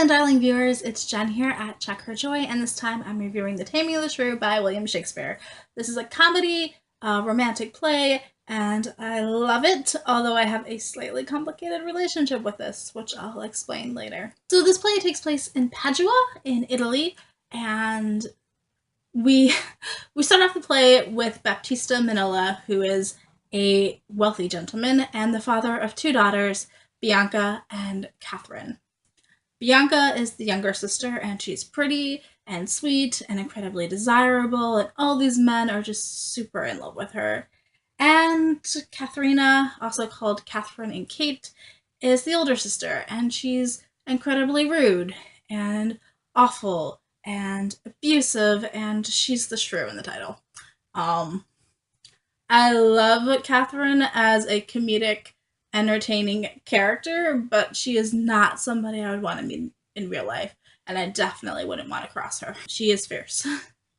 and darling viewers, it's Jen here at Check Her Joy, and this time I'm reviewing The Taming of the Shrew by William Shakespeare. This is a comedy, romantic play, and I love it, although I have a slightly complicated relationship with this, which I'll explain later. So this play takes place in Padua, in Italy, and we start off the play with Baptista Minola, who is a wealthy gentleman and the father of two daughters, Bianca and Katherine. Bianca is the younger sister, and she's pretty and sweet and incredibly desirable, and all these men are just super in love with her. And Katharina, also called Katherine and Kate, is the older sister, and she's incredibly rude and awful and abusive, and she's the shrew in the title. I love Katherine as a comedic, entertaining character, but she is not somebody I would want to meet in real life, and I definitely wouldn't want to cross her. She is fierce.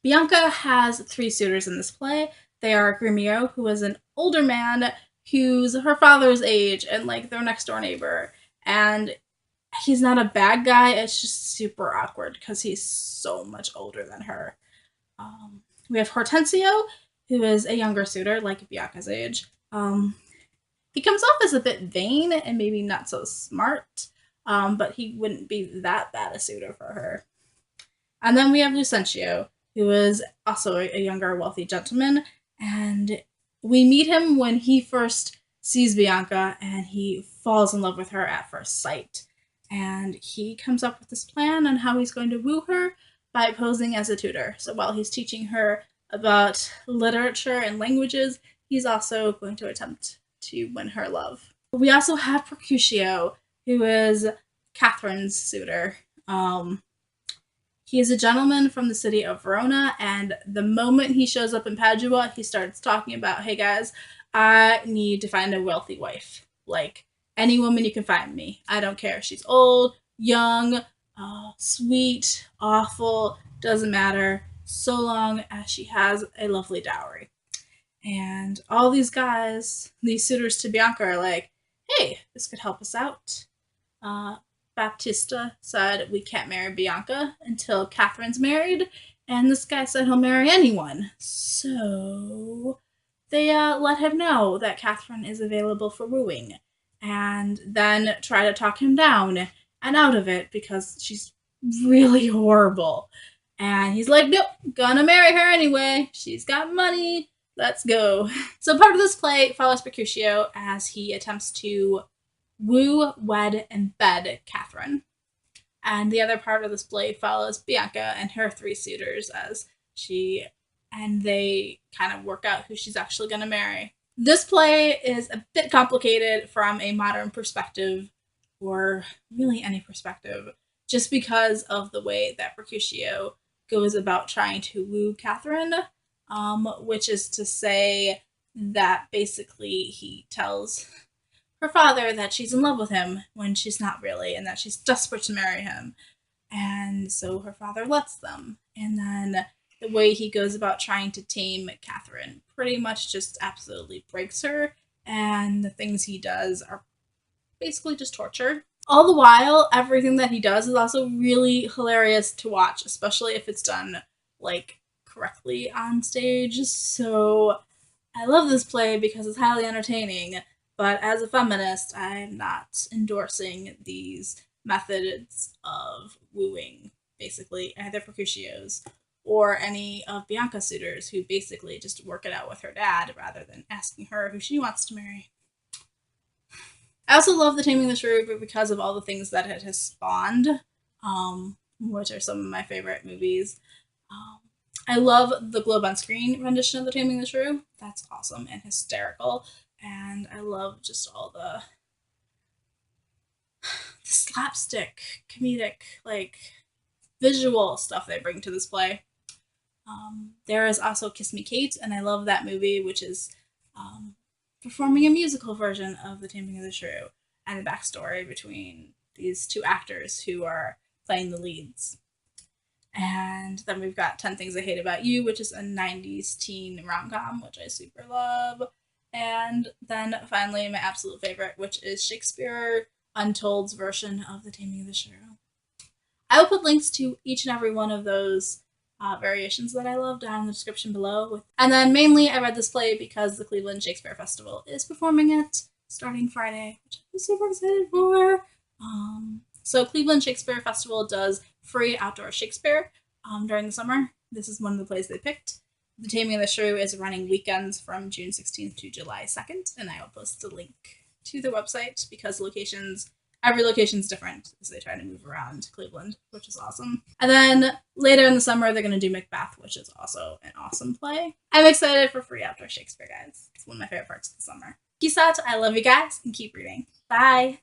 Bianca has three suitors in this play. They are Gremio, who is an older man who's her father's age and like their next door neighbor, and he's not a bad guy, it's just super awkward because he's so much older than her. We have Hortensio, who is a younger suitor, like Bianca's age. He comes off as a bit vain and maybe not so smart, but he wouldn't be that bad a suitor for her. And then we have Lucentio, who is also a younger, wealthy gentleman, and we meet him when he first sees Bianca, and he falls in love with her at first sight. And he comes up with this plan on how he's going to woo her by posing as a tutor. So while he's teaching her about literature and languages, he's also going to attempt to win her love. We also have Petruchio, who is Katherine's suitor. He is a gentleman from the city of Verona, and the moment he shows up in Padua, he starts talking about, hey guys, I need to find a wealthy wife. Like, any woman you can find me. I don't care. She's old, young, sweet, awful, doesn't matter, so long as she has a lovely dowry. And all these guys, these suitors to Bianca, are like, hey, this could help us out. Baptista said we can't marry Bianca until Katherine's married, and this guy said he'll marry anyone. So they let him know that Katherine is available for wooing, and then try to talk him down and out of it because she's really horrible. And he's like, nope, gonna marry her anyway. She's got money. Let's go. So part of this play follows Petruchio as he attempts to woo, wed, and bed Katherine. And the other part of this play follows Bianca and her three suitors as they kind of work out who she's actually going to marry. This play is a bit complicated from a modern perspective, or really any perspective, just because of the way that Petruchio goes about trying to woo Katherine, which is to say that basically he tells her father that she's in love with him when she's not really, and that she's desperate to marry him. And so her father lets them. And then the way he goes about trying to tame Katherine pretty much just absolutely breaks her, and the things he does are basically just torture. All the while, everything that he does is also really hilarious to watch, especially if it's done, like, correctly on stage. So I love this play because it's highly entertaining, but as a feminist, I'm not endorsing these methods of wooing, basically, either Petruchio's or any of Bianca's suitors who basically just work it out with her dad rather than asking her who she wants to marry. I also love The Taming of the Shrew because of all the things that it has spawned, which are some of my favorite movies. I love the Globe on Screen rendition of The Taming of the Shrew. That's awesome and hysterical. And I love just all the slapstick, comedic, like, visual stuff they bring to this play. There is also Kiss Me Kate, and I love that movie, which is performing a musical version of The Taming of the Shrew, and the backstory between these two actors who are playing the leads. And then we've got 10 Things I Hate About You, which is a 90s teen rom-com, which I super love. And then finally my absolute favorite, which is Shakespeare Untold's version of The Taming of the Shrew. I will put links to each and every one of those variations that I love down in the description below. And then mainly I read this play because the Cleveland Shakespeare Festival is performing it starting Friday, which I'm super excited for. So Cleveland Shakespeare Festival does free outdoor Shakespeare during the summer. This is one of the plays they picked. The Taming of the Shrew is running weekends from June 16th to July 2nd, and I will post a link to the website because every location is different as they try to move around Cleveland, which is awesome. And then later in the summer, they're going to do Macbeth, which is also an awesome play. I'm excited for free outdoor Shakespeare, guys. It's one of my favorite parts of the summer. Peace out. I love you guys, and keep reading. Bye.